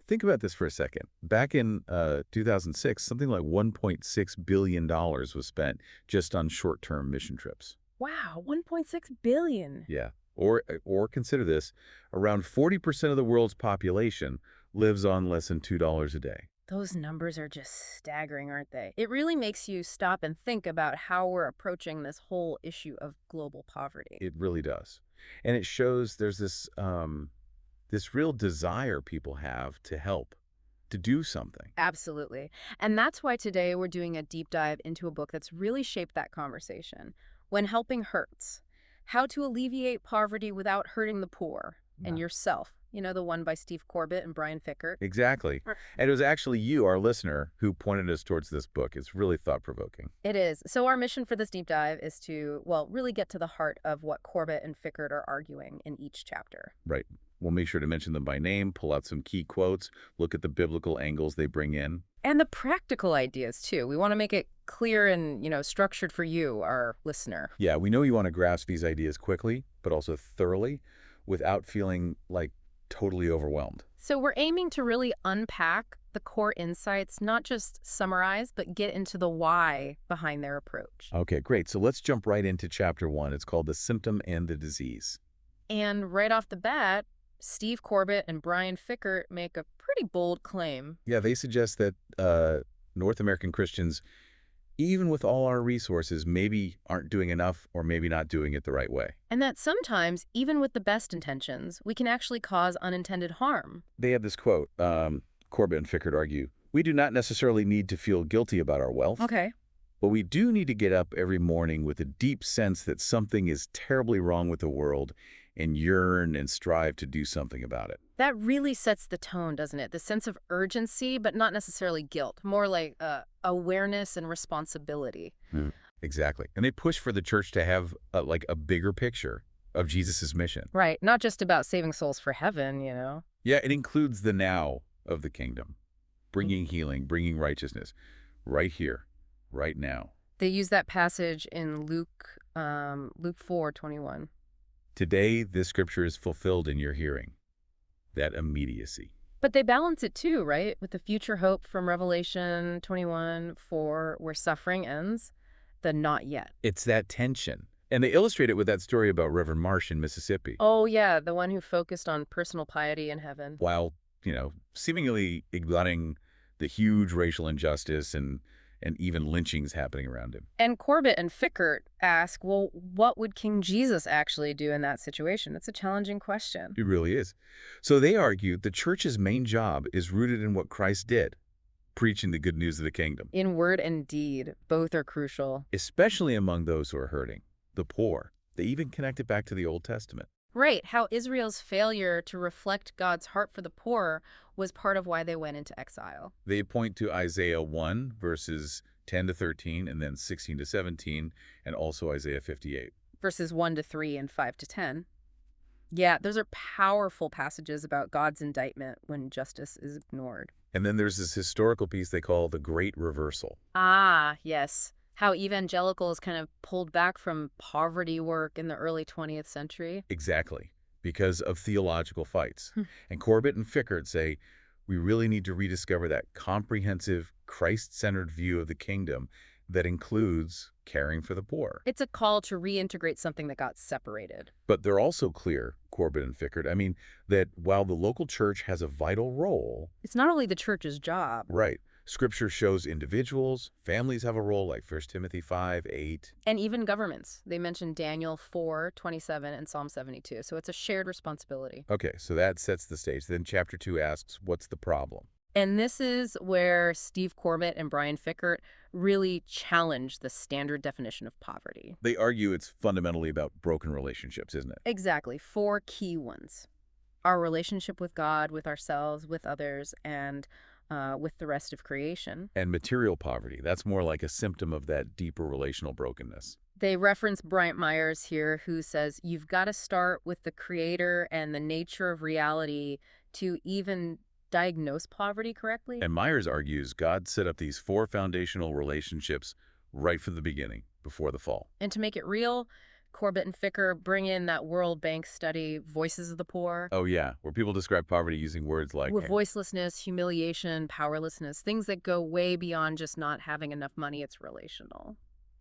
think about this for a second. Back in 2006, something like $1.6 billion was spent just on short-term mission trips. Wow, 1.6 billion. Yeah. Or consider this, around 40% of the world's population lives on less than $2 a day. Those numbers are just staggering, aren't they? It really makes you stop and think about how we're approaching this whole issue of global poverty. It really does. And it shows there's this real desire people have to help, to do something. Absolutely. And that's why today we're doing a deep dive into a book that's really shaped that conversation. When Helping Hurts: How to Alleviate Poverty Without Hurting the Poor and Wow. Yourself. You know, the one by Steve Corbett and Brian Fikkert. Exactly. And it was actually you, our listener, who pointed us towards this book. It's really thought-provoking. It is. So our mission for this deep dive is to, well, really get to the heart of what Corbett and Fikkert are arguing in each chapter. Right. We'll make sure to mention them by name, pull out some key quotes, look at the biblical angles they bring in. And the practical ideas, too. We want to make it clear and, structured for you, our listener. Yeah, we know you want to grasp these ideas quickly, but also thoroughly, without feeling like totally overwhelmed. So we're aiming to really unpack the core insights, not just summarize, but get into the why behind their approach. Okay, great. So let's jump right into chapter 1. It's called The Symptom and the Disease. And right off the bat, Steve Corbett and Brian Fikkert make a pretty bold claim. Yeah, they suggest that North American Christians, even with all our resources, maybe aren't doing enough or maybe not doing it the right way. And that sometimes, even with the best intentions, we can actually cause unintended harm. They have this quote, Corbett and Fikkert argue, "We do not necessarily need to feel guilty about our wealth, Okay. but we do need to get up every morning with a deep sense that something is terribly wrong with the world and yearn and strive to do something about it." That really sets the tone, doesn't it? The sense of urgency, but not necessarily guilt. More like awareness and responsibility. Exactly. And they push for the church to have like a bigger picture of Jesus's mission. Right. Not just about saving souls for heaven, Yeah, it includes the now of the kingdom, bringing healing, bringing righteousness, right here, right now. They use that passage in Luke 4:21. Today, this scripture is fulfilled in your hearing. That immediacy. But they balance it too, right? With the future hope from Revelation 21:4, where suffering ends, the not yet. It's that tension. And they illustrate it with that story about Reverend Marsh in Mississippi. Oh, yeah, the one who focused on personal piety in heaven. While, seemingly ignoring the huge racial injustice and even lynchings happening around him. And Corbett and Fikkert ask, well, what would King Jesus actually do in that situation? It's a challenging question. It really is. So they argue the church's main job is rooted in what Christ did, preaching the good news of the kingdom. In word and deed, both are crucial. Especially among those who are hurting, the poor. They even connect it back to the Old Testament. Right, how Israel's failure to reflect God's heart for the poor was part of why they went into exile. They point to Isaiah 1, verses 10 to 13, and then 16 to 17, and also Isaiah 58. Verses 1 to 3 and 5 to 10. Yeah, those are powerful passages about God's indictment when justice is ignored. And then there's this historical piece they call the Great Reversal. Ah, yes. How evangelicals kind of pulled back from poverty work in the early 20th century. Exactly, because of theological fights. And Corbett and Fikkert say, we really need to rediscover that comprehensive, Christ-centered view of the kingdom that includes caring for the poor. It's a call to reintegrate something that got separated. But they're also clear, Corbett and Fikkert, that while the local church has a vital role... It's not only the church's job. Right. Scripture shows individuals, families have a role, like 1 Timothy 5:8. And even governments. They mention Daniel 4:27 and Psalm 72. So it's a shared responsibility. Okay, so that sets the stage. Then chapter 2 asks, what's the problem? And this is where Steve Corbett and Brian Fikkert really challenge the standard definition of poverty. They argue it's fundamentally about broken relationships, isn't it? Exactly. 4 key ones. Our relationship with God, with ourselves, with others, and with the rest of creation. And material poverty, that's more like a symptom of that deeper relational brokenness. They reference Bryant Myers here, who says you've got to start with the creator and the nature of reality to even diagnose poverty correctly. And Myers argues God set up these 4 foundational relationships right from the beginning, before the fall. And to make it real, Corbett and Ficker bring in that World Bank study, Voices of the Poor, Oh yeah, where people describe poverty using words like, with voicelessness, humiliation, powerlessness, things that go way beyond just not having enough money. It's relational.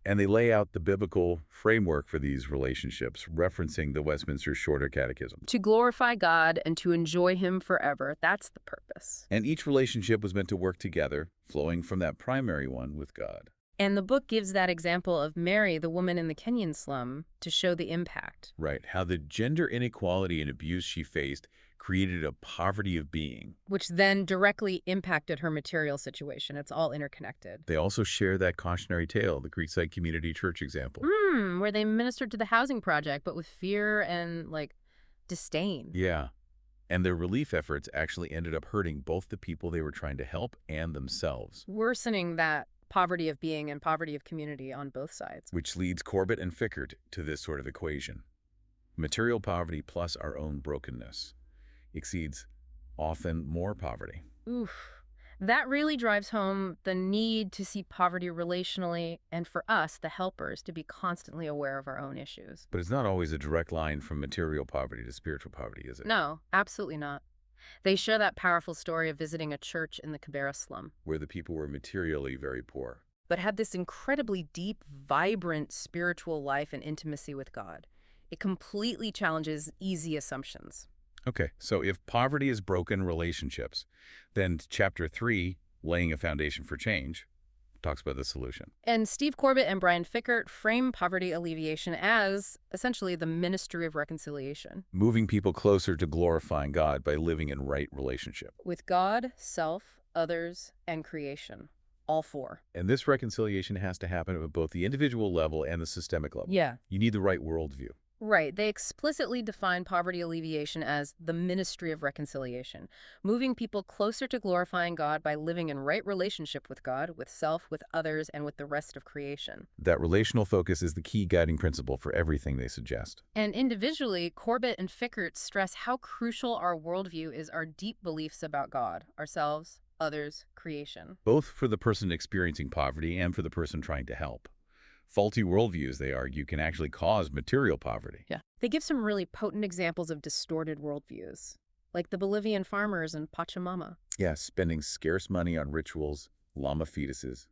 and they lay out the biblical framework for these relationships, referencing the Westminster Shorter Catechism. To glorify God and to enjoy Him forever, that's the purpose. And each relationship was meant to work together, flowing from that primary one with God. And the book gives that example of Mary, the woman in the Kenyan slum, to show the impact. Right, how the gender inequality and abuse she faced created a poverty of being. Which then directly impacted her material situation. It's all interconnected. They also share that cautionary tale, the Creekside Community Church example. Where they ministered to the housing project, but with fear and, disdain. Yeah, and their relief efforts actually ended up hurting both the people they were trying to help and themselves. Worsening that poverty of being and poverty of community on both sides. Which leads Corbett and Fickert to this sort of equation. Material poverty plus our own brokenness exceeds often more poverty. Oof. That really drives home the need to see poverty relationally, and for us, the helpers, to be constantly aware of our own issues. But it's not always a direct line from material poverty to spiritual poverty, is it? No, absolutely not. They share that powerful story of visiting a church in the Kibera slum, Where the people were materially very poor. but had this incredibly deep, vibrant spiritual life and intimacy with God. It completely challenges easy assumptions. Okay, so if poverty is broken relationships, then Chapter 3, Laying a Foundation for Change, talks about the solution. And Steve Corbett and Brian Fickert frame poverty alleviation as essentially the ministry of reconciliation. Moving people closer to glorifying God by living in right relationship. With God, self, others, and creation. All four. And this reconciliation has to happen at both the individual level and the systemic level. Yeah. You need the right worldview. Right. They explicitly define poverty alleviation as the ministry of reconciliation, moving people closer to glorifying God by living in right relationship with God, with self, with others, and with the rest of creation. That relational focus is the key guiding principle for everything they suggest. And individually, Corbett and Fickert stress how crucial our worldview is, our deep beliefs about God, ourselves, others, creation. Both for the person experiencing poverty and for the person trying to help. Faulty worldviews, they argue, can actually cause material poverty. Yeah. They give some really potent examples of distorted worldviews, like the Bolivian farmers and Pachamama. Yeah, spending scarce money on rituals, llama fetuses,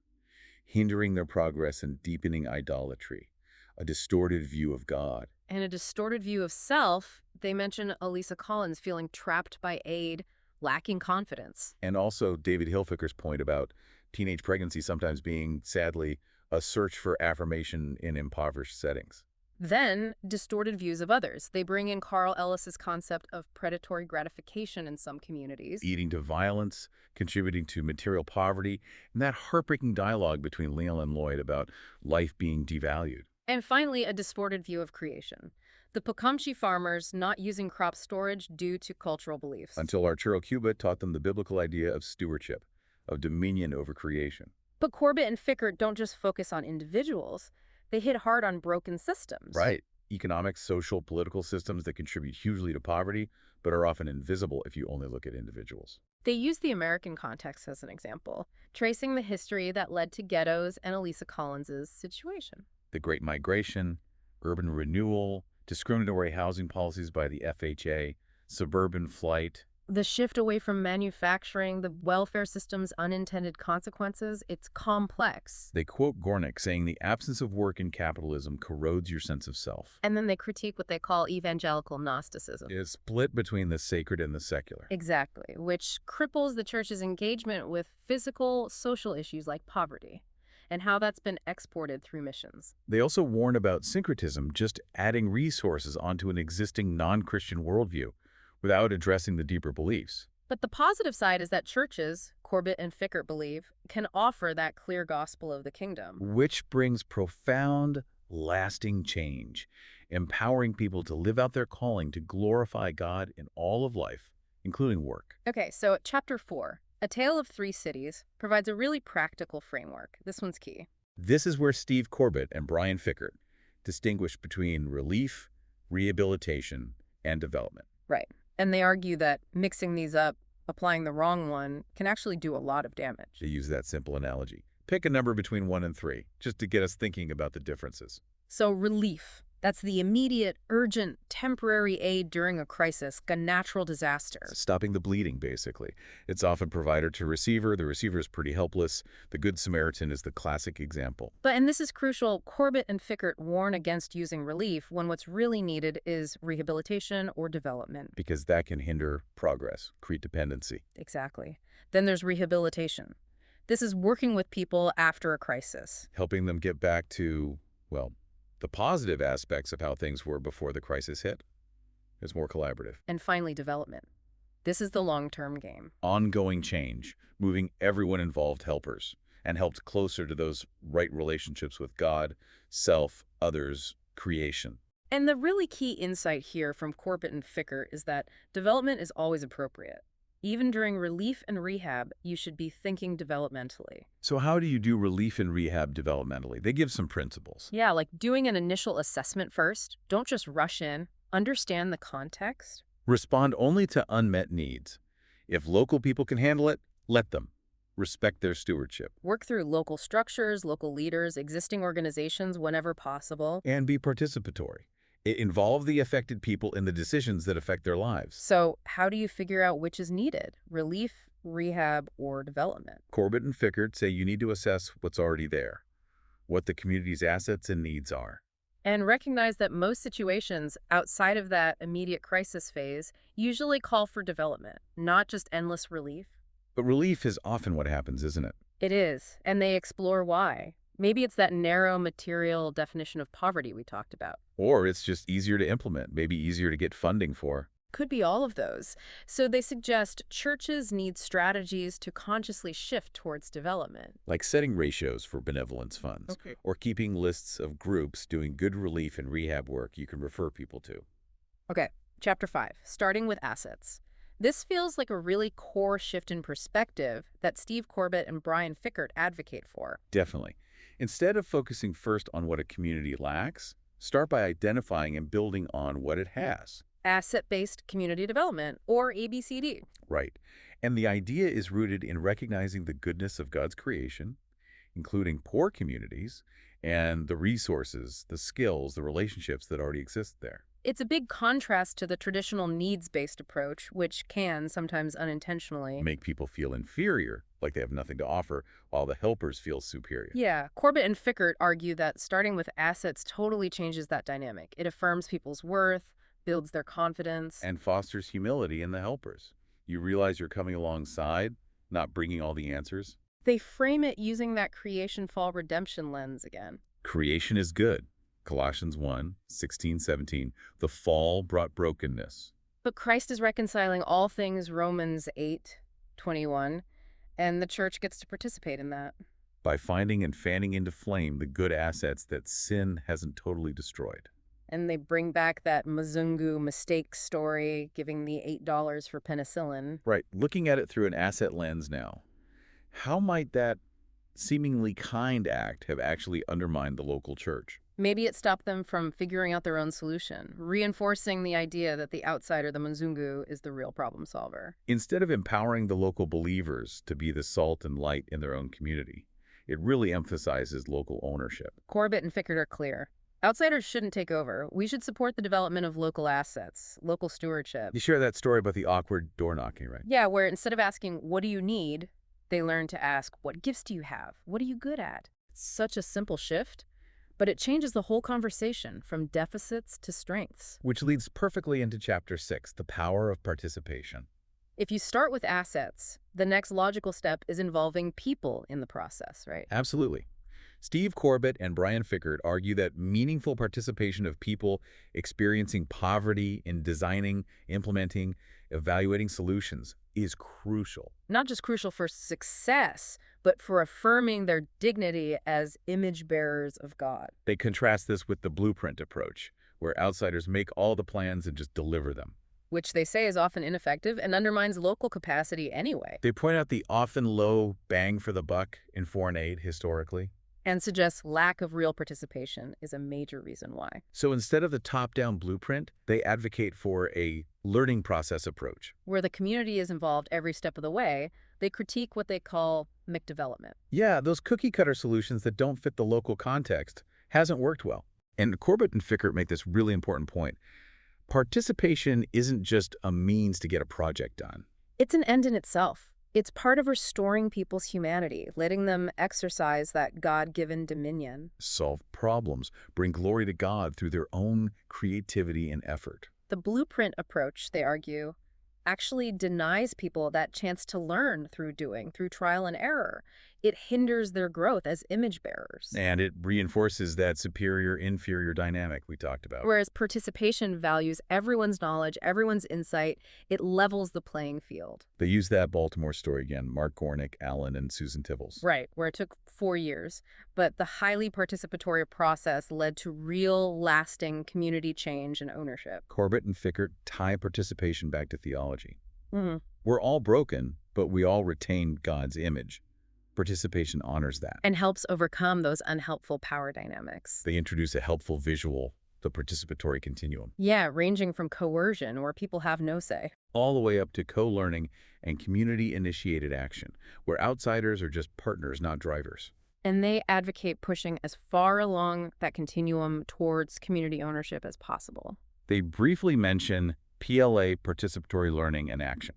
hindering their progress and deepening idolatry, a distorted view of God. And a distorted view of self. They mention Elisa Collins feeling trapped by aid, lacking confidence. And also David Hilficker's point about teenage pregnancy sometimes being, sadly, a search for affirmation in impoverished settings. Then, distorted views of others. They bring in Carl Ellis's concept of predatory gratification in some communities. Leading to violence, contributing to material poverty, and that heartbreaking dialogue between Leon and Lloyd about life being devalued. And finally, a distorted view of creation. The Pocumtusi farmers not using crop storage due to cultural beliefs. Until Arturo Cuba taught them the biblical idea of stewardship, of dominion over creation. But Corbett and Fickert don't just focus on individuals. They hit hard on broken systems. Right. Economic, social, political systems that contribute hugely to poverty, but are often invisible if you only look at individuals. They use the American context as an example, tracing the history that led to ghettos and Elisa Collins's situation. The Great Migration, urban renewal, discriminatory housing policies by the FHA, suburban flight. The shift away from manufacturing, the welfare system's unintended consequences, it's complex. They quote Gornick saying the absence of work in capitalism corrodes your sense of self. And then they critique what they call evangelical Gnosticism. It is split between the sacred and the secular. Exactly, which cripples the church's engagement with physical, social issues like poverty, and how that's been exported through missions. They also warn about syncretism, just adding resources onto an existing non-Christian worldview, without addressing the deeper beliefs. But the positive side is that churches, Corbett and Fickert believe, can offer that clear gospel of the kingdom. Which brings profound, lasting change, empowering people to live out their calling to glorify God in all of life, including work. Okay, so Chapter 4, A Tale of Three Cities, provides a really practical framework. This one's key. This is where Steve Corbett and Brian Fickert distinguish between relief, rehabilitation, and development. Right. And they argue that mixing these up, applying the wrong one, can actually do a lot of damage. They use that simple analogy. Pick a number between 1 and 3, just to get us thinking about the differences. So relief. That's the immediate, urgent, temporary aid during a crisis, like a natural disaster. Stopping the bleeding, basically. It's often provider to receiver. The receiver is pretty helpless. The Good Samaritan is the classic example. And this is crucial, Corbett and Fickert warn against using relief when what's really needed is rehabilitation or development. Because that can hinder progress, create dependency. Exactly. Then there's rehabilitation. This is working with people after a crisis. Helping them get back to, well, the positive aspects of how things were before the crisis hit. It's more collaborative. And finally, development. This is the long-term game. Ongoing change, moving everyone involved helpers, and helped closer to those right relationships with God, self, others, creation. And the really key insight here from Corbett and Fickert is that development is always appropriate. Even during relief and rehab, you should be thinking developmentally. So how do you do relief and rehab developmentally? They give some principles. Yeah, like doing an initial assessment first. Don't just rush in. Understand the context. Respond only to unmet needs. If local people can handle it, let them. Respect their stewardship. Work through local structures, local leaders, existing organizations whenever possible. And be participatory. Involve the affected people in the decisions that affect their lives. So how do you figure out which is needed? Relief, rehab, or development? Corbett and Fickert say you need to assess what's already there, what the community's assets and needs are. And recognize that most situations outside of that immediate crisis phase usually call for development, not just endless relief. But relief is often what happens, isn't it? It is, and they explore why. Maybe it's that narrow material definition of poverty we talked about. Or it's just easier to implement, maybe easier to get funding for. Could be all of those. So they suggest churches need strategies to consciously shift towards development. Like setting ratios for benevolence funds. Okay. Or keeping lists of groups doing good relief and rehab work you can refer people to. Okay, Chapter 5, starting with assets. This feels like a really core shift in perspective that Steve Corbett and Brian Fickert advocate for. Definitely. Instead of focusing first on what a community lacks, start by identifying and building on what it has. Asset-based community development, or ABCD. Right. And the idea is rooted in recognizing the goodness of God's creation, including poor communities, and the resources, the skills, the relationships that already exist there. It's a big contrast to the traditional needs-based approach, which can, sometimes unintentionally, Make people feel inferior, like they have nothing to offer, while the helpers feel superior. Yeah, Corbett and Fickert argue that starting with assets totally changes that dynamic. It affirms people's worth, builds their confidence. And fosters humility in the helpers. You realize you're coming alongside, not bringing all the answers. They frame it using that creation-fall-redemption lens again. Creation is good. Colossians 1:16-17. The fall brought brokenness. But Christ is reconciling all things, Romans 8:21, and the church gets to participate in that. By finding and fanning into flame the good assets that sin hasn't totally destroyed. And they bring back that Mzungu mistake story, giving the $8 for penicillin. Right, looking at it through an asset lens now, how might that seemingly kind act have actually undermined the local church? Maybe it stopped them from figuring out their own solution, reinforcing the idea that the outsider, the Mzungu, is the real problem solver. Instead of empowering the local believers to be the salt and light in their own community, it really emphasizes local ownership. Corbett and Fickert are clear. Outsiders shouldn't take over. We should support the development of local assets, local stewardship. You share that story about the awkward door knocking, right? Yeah, where instead of asking, what do you need, they learn to ask, what gifts do you have? What are you good at? It's such a simple shift, but it changes the whole conversation from deficits to strengths. Which leads perfectly into Chapter 6, the power of participation. If you start with assets, the next logical step is involving people in the process, right? Absolutely. Steve Corbett and Brian Fickert argue that meaningful participation of people experiencing poverty in designing, implementing, evaluating solutions is crucial. Not just crucial for success, but for affirming their dignity as image bearers of God. They contrast this with the blueprint approach, where outsiders make all the plans and just deliver them. Which they say is often ineffective and undermines local capacity anyway. They point out the often low bang for the buck in foreign aid historically. And suggests lack of real participation is a major reason why. So instead of the top-down blueprint, they advocate for a learning process approach. Where the community is involved every step of the way, they critique what they call McDevelopment. Yeah, those cookie-cutter solutions that don't fit the local context hasn't worked well. And Corbett and Fickert make this really important point. Participation isn't just a means to get a project done. It's an end in itself. It's part of restoring people's humanity, letting them exercise that God-given dominion. Solve problems, bring glory to God through their own creativity and effort. The blueprint approach, they argue, actually denies people that chance to learn through doing, through trial and error. It hinders their growth as image bearers. And it reinforces that superior-inferior dynamic we talked about. Whereas participation values everyone's knowledge, everyone's insight, it levels the playing field. They use that Baltimore story again, Mark Gornick, Allen, and Susan Tibbles. Right, where it took 4 years. But the highly participatory process led to real, lasting community change and ownership. Corbett and Fickert tie participation back to theology. Mm-hmm. We're all broken, but we all retain God's image. Participation honors that. And helps overcome those unhelpful power dynamics. They introduce a helpful visual, the participatory continuum. Yeah, ranging from coercion, where people have no say, all the way up to co-learning and community-initiated action, where outsiders are just partners, not drivers. And they advocate pushing as far along that continuum towards community ownership as possible. They briefly mention PLA, participatory learning and action.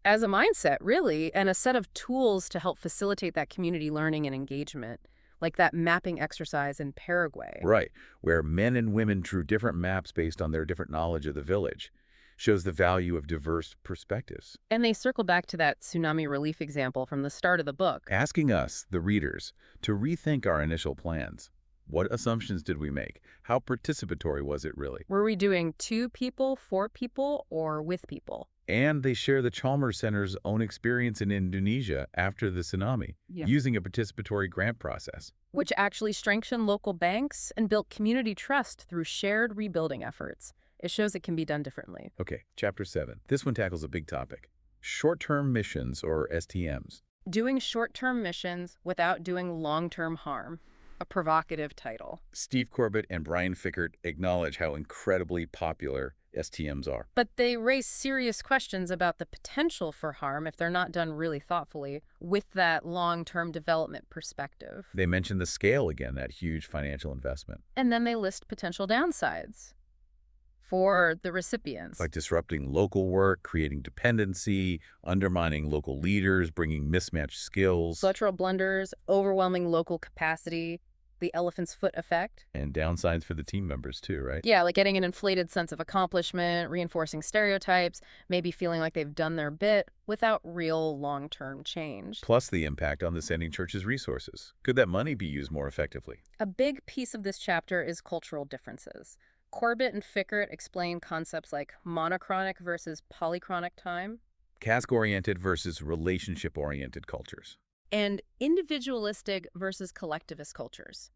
As a mindset, really, and a set of tools to help facilitate that community learning and engagement, like that mapping exercise in Paraguay. Right, where men and women drew different maps based on their different knowledge of the village. Shows the value of diverse perspectives. And they circle back to that tsunami relief example from the start of the book. Asking us, the readers, to rethink our initial plans. What assumptions did we make? How participatory was it really? Were we doing 2 people, 4 people, or with people? And they share the Chalmers Center's own experience in Indonesia after the tsunami, using a participatory grant process. Which actually strengthened local banks and built community trust through shared rebuilding efforts. It shows it can be done differently. Okay, Chapter 7. This one tackles a big topic. Short-term missions, or STMs. Doing short-term missions without doing long-term harm. A provocative title. Steve Corbett and Brian Fickert acknowledge how incredibly popular STMs are. But they raise serious questions about the potential for harm if they're not done really thoughtfully with that long-term development perspective. They mention the scale again, that huge financial investment. And then they list potential downsides for the recipients. Like disrupting local work, creating dependency, undermining local leaders, bringing mismatched skills. Cultural blunders, overwhelming local capacity, the elephant's foot effect. And downsides for the team members too, right? Yeah, like getting an inflated sense of accomplishment, reinforcing stereotypes, maybe feeling like they've done their bit without real long-term change. Plus the impact on the sending church's resources. Could that money be used more effectively? A big piece of this chapter is cultural differences. Corbett and Fickert explain concepts like monochronic versus polychronic time, Task-oriented versus relationship-oriented cultures, and individualistic versus collectivist cultures.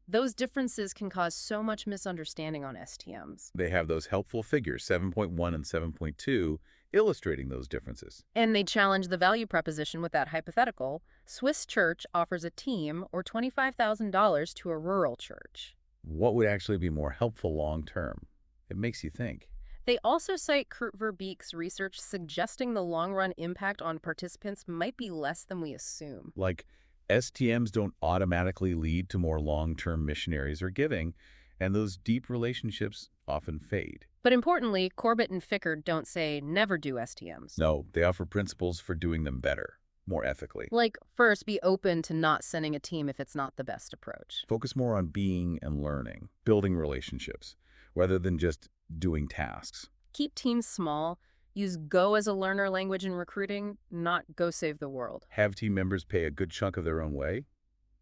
Those differences can cause so much misunderstanding on STMs. They have those helpful figures, 7.1 and 7.2, illustrating those differences. And they challenge the value proposition with that hypothetical. Swiss church offers a team or $25,000 to a rural church. What would actually be more helpful long-term? It makes you think. They also cite Kurt Verbeek's research suggesting the long-run impact on participants might be less than we assume. Like, STMs don't automatically lead to more long-term missionaries or giving, and those deep relationships often fade. But importantly, Corbett and Fickert don't say never do STMs. No, they offer principles for doing them better, more ethically. Like, first, be open to not sending a team if it's not the best approach. Focus more on being and learning, building relationships, rather than just doing tasks. Keep teams small. Use go as a learner language in recruiting, not go save the world. Have team members pay a good chunk of their own way.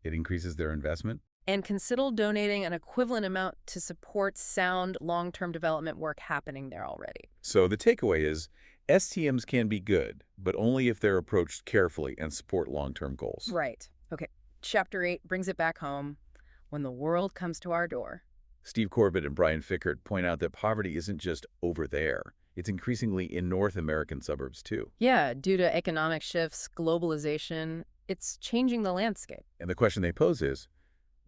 It increases their investment. And consider donating an equivalent amount to support sound long-term development work happening there already. So the takeaway is, STMs can be good, but only if they're approached carefully and support long-term goals. Right. Okay. Chapter 8 brings it back home. When the world comes to our door. Steve Corbett and Brian Fickert point out that poverty isn't just over there. It's increasingly in North American suburbs, too. Yeah, due to economic shifts, globalization, it's changing the landscape. And the question they pose is,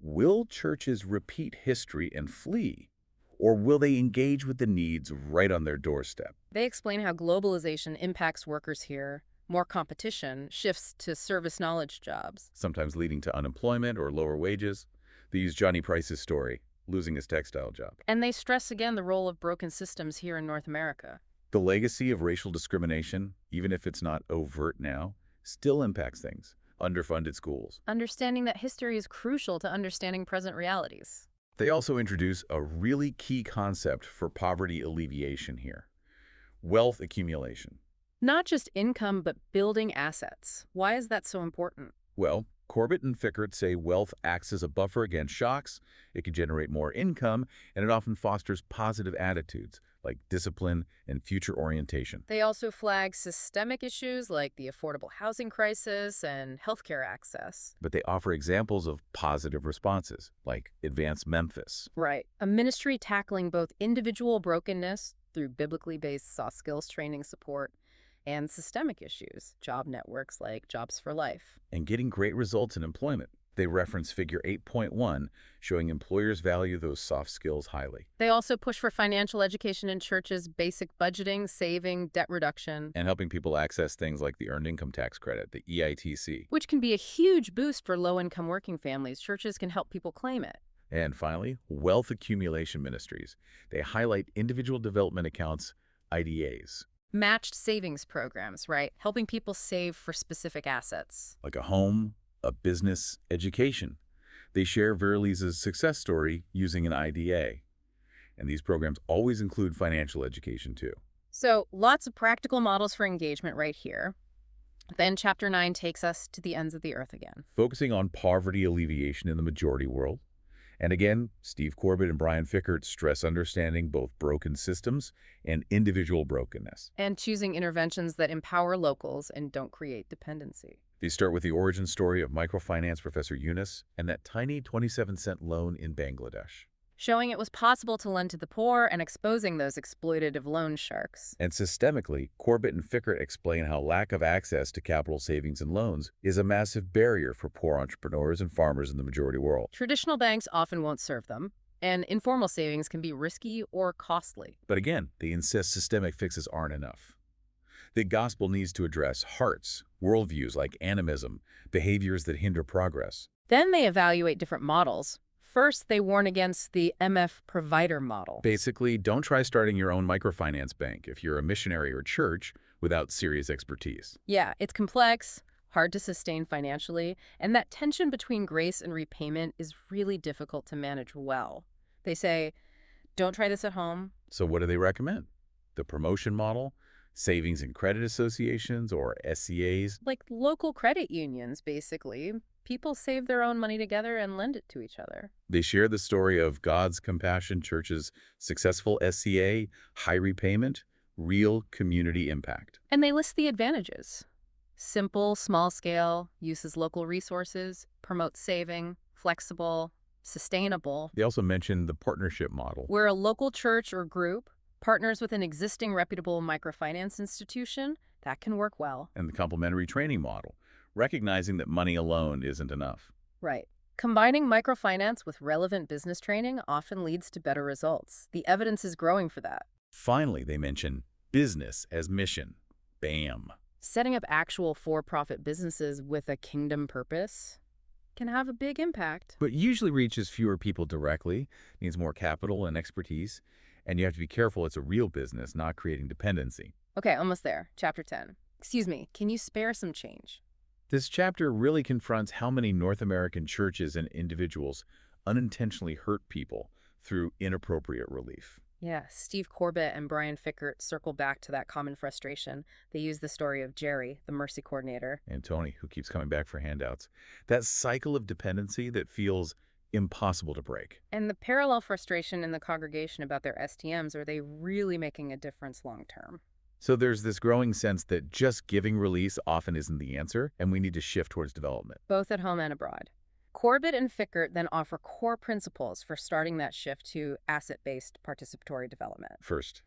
will churches repeat history and flee? Or will they engage with the needs right on their doorstep? They explain how globalization impacts workers here. More competition shifts to service knowledge jobs. Sometimes leading to unemployment or lower wages. They use Johnny Price's story. losing his textile job. And they stress again the role of broken systems here in North America. The legacy of racial discrimination, even if it's not overt now, still impacts things. Underfunded schools. Understanding that history is crucial to understanding present realities. They also introduce a really key concept for poverty alleviation here: wealth accumulation. Not just income, but building assets. Why is that so important? Well, Corbett and Fickert say wealth acts as a buffer against shocks, it can generate more income, and it often fosters positive attitudes like discipline and future orientation. They also flag systemic issues like the affordable housing crisis and healthcare access. But they offer examples of positive responses, like Advance Memphis. Right. A ministry tackling both individual brokenness through biblically based soft skills training support and systemic issues, job networks like Jobs for Life. And getting great results in employment. They reference Figure 8.1, showing employers value those soft skills highly. They also push for financial education in churches, basic budgeting, saving, debt reduction. And helping people access things like the Earned Income Tax Credit, the EITC. Which can be a huge boost for low-income working families. Churches can help people claim it. And finally, wealth accumulation ministries. They highlight individual development accounts, IDAs. Matched savings programs, right? Helping people save for specific assets. Like a home, a business, education. They share Verliez's success story using an IDA. And these programs always include financial education too. So lots of practical models for engagement right here. Then Chapter 9 takes us to the ends of the earth again. Focusing on poverty alleviation in the majority world. And again, Steve Corbett and Brian Fickert stress understanding both broken systems and individual brokenness. And choosing interventions that empower locals and don't create dependency. They start with the origin story of microfinance professor Yunus and that tiny 27-cent loan in Bangladesh. Showing it was possible to lend to the poor and exposing those exploitative loan sharks. And systemically, Corbett and Fickert explain how lack of access to capital savings and loans is a massive barrier for poor entrepreneurs and farmers in the majority world. Traditional banks often won't serve them, and informal savings can be risky or costly. But again, they insist systemic fixes aren't enough. The gospel needs to address hearts, worldviews like animism, behaviors that hinder progress. Then they evaluate different models. First, they warn against the MF provider model. Basically, don't try starting your own microfinance bank if you're a missionary or church without serious expertise. Yeah, it's complex, hard to sustain financially, and that tension between grace and repayment is really difficult to manage well. They say, don't try this at home. So what do they recommend? The promotion model? Savings and credit associations, or SCAs? Like local credit unions, basically. People save their own money together and lend it to each other. They share the story of God's Compassion Church's successful SCA, high repayment, real community impact. And they list the advantages. Simple, small scale, uses local resources, promotes saving, flexible, sustainable. They also mention the partnership model. Where a local church or group partners with an existing reputable microfinance institution, that can work well. And the complementary training model, recognizing that money alone isn't enough. Right. Combining microfinance with relevant business training often leads to better results. The evidence is growing for that. Finally, they mention business as mission. BAM. Setting up actual for-profit businesses with a kingdom purpose can have a big impact. But usually reaches fewer people directly, needs more capital and expertise, and you have to be careful it's a real business, not creating dependency. Okay, almost there. Chapter 10. Excuse me, can you spare some change? This chapter really confronts how many North American churches and individuals unintentionally hurt people through inappropriate relief. Yeah, Steve Corbett and Brian Fickert circle back to that common frustration. They use the story of Jerry, the mercy coordinator. And Tony, who keeps coming back for handouts. That cycle of dependency that feels impossible to break. And the parallel frustration in the congregation about their STMs, are they really making a difference long term? So there's this growing sense that just giving release often isn't the answer, and we need to shift towards development. Both at home and abroad. Corbett and Fickert then offer core principles for starting that shift to asset-based participatory development. First,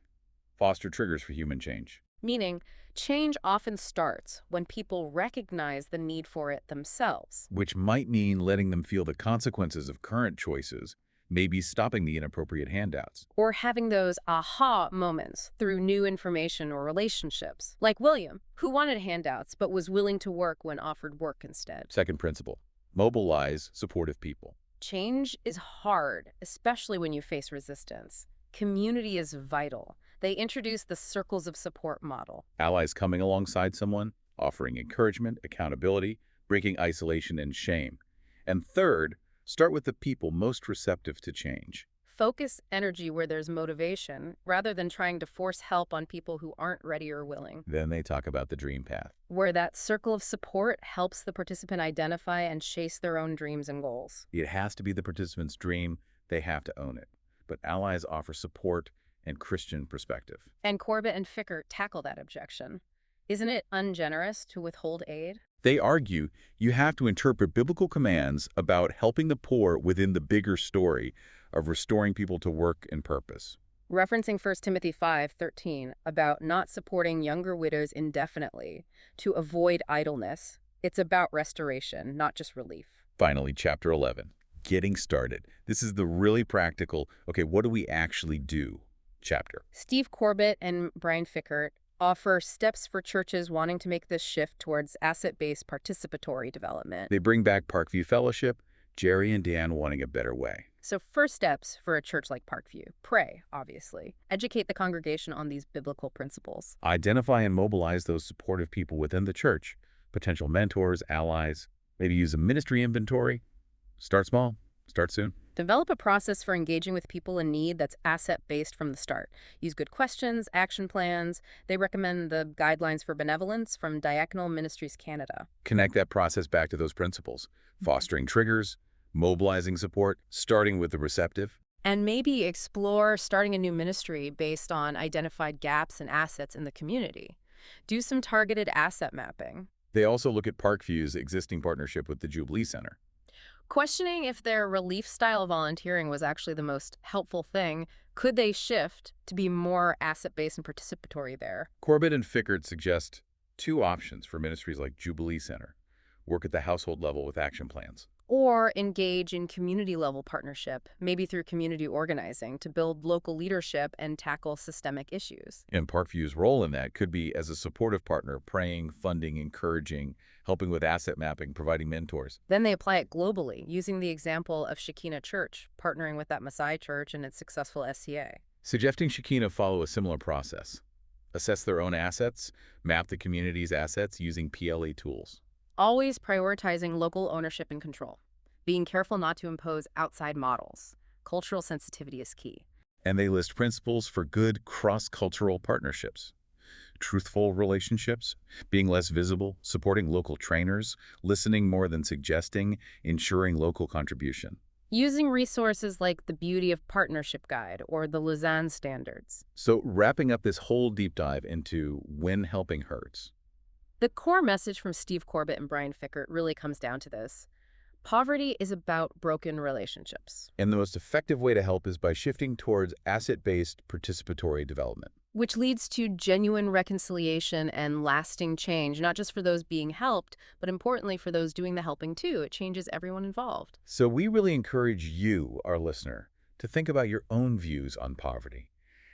foster triggers for human change. Meaning, change often starts when people recognize the need for it themselves. Which might mean letting them feel the consequences of current choices, maybe stopping the inappropriate handouts. Or having those aha moments through new information or relationships. Like William, who wanted handouts but was willing to work when offered work instead. Second principle, mobilize supportive people. Change is hard, especially when you face resistance. Community is vital. They introduce the circles of support model. Allies coming alongside someone, offering encouragement, accountability, breaking isolation and shame. And third, start with the people most receptive to change. Focus energy where there's motivation, rather than trying to force help on people who aren't ready or willing. Then they talk about the dream path. Where that circle of support helps the participant identify and chase their own dreams and goals. It has to be the participant's dream. They have to own it. But allies offer support and Christian perspective. And Corbett and Fickert tackle that objection. Isn't it ungenerous to withhold aid? They argue you have to interpret biblical commands about helping the poor within the bigger story of restoring people to work and purpose. Referencing 1 Timothy 5:13 about not supporting younger widows indefinitely to avoid idleness, it's about restoration, not just relief. Finally, chapter 11, getting started. This is the really practical, okay, what do we actually do chapter. Steve Corbett and Brian Fickert offer steps for churches wanting to make this shift towards asset-based participatory development. They bring back Parkview Fellowship, Jerry and Dan wanting a better way. So first steps for a church like Parkview: pray, obviously. Educate the congregation on these biblical principles. Identify and mobilize those supportive people within the church, potential mentors, allies, maybe use a ministry inventory. Start small, start soon. Develop a process for engaging with people in need that's asset-based from the start. Use good questions, action plans. They recommend the Guidelines for Benevolence from Diaconal Ministries Canada. Connect that process back to those principles, fostering triggers, mobilizing support, starting with the receptive. And maybe explore starting a new ministry based on identified gaps and assets in the community. Do some targeted asset mapping. They also look at Parkview's existing partnership with the Jubilee Center. Questioning if their relief-style volunteering was actually the most helpful thing. Could they shift to be more asset-based and participatory there? Corbett and Fickert suggest two options for ministries like Jubilee Center. Work at the household level with action plans. Or engage in community-level partnership, maybe through community organizing, to build local leadership and tackle systemic issues. And Parkview's role in that could be as a supportive partner, praying, funding, encouraging, helping with asset mapping, providing mentors. Then they apply it globally, using the example of Shekinah Church, partnering with that Messiah Church and its successful SCA. Suggesting Shekinah follow a similar process. Assess their own assets, map the community's assets using PLA tools. Always prioritizing local ownership and control. Being careful not to impose outside models. Cultural sensitivity is key. And they list principles for good cross-cultural partnerships. Truthful relationships, being less visible, supporting local trainers, listening more than suggesting, ensuring local contribution. Using resources like the Beauty of Partnership Guide or the Lausanne Standards. So wrapping up this whole deep dive into when helping hurts. The core message from Steve Corbett and Brian Fickert really comes down to this. Poverty is about broken relationships. And the most effective way to help is by shifting towards asset-based participatory development. Which leads to genuine reconciliation and lasting change, not just for those being helped, but importantly for those doing the helping too. It changes everyone involved. So we really encourage you, our listener, to think about your own views on poverty.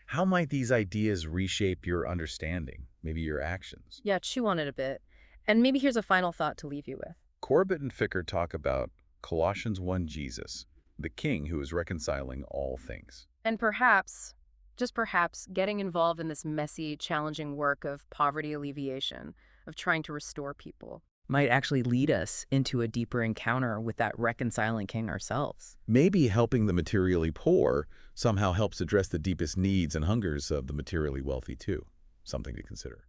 How might these ideas reshape your understanding, maybe your actions? Yeah, chew on it a bit. And maybe here's a final thought to leave you with. Corbett and Fickert talk about Colossians 1 Jesus, the King who is reconciling all things. And perhaps, just perhaps, getting involved in this messy, challenging work of poverty alleviation, of trying to restore people, might actually lead us into a deeper encounter with that reconciling King ourselves. Maybe helping the materially poor somehow helps address the deepest needs and hungers of the materially wealthy too. Something to consider.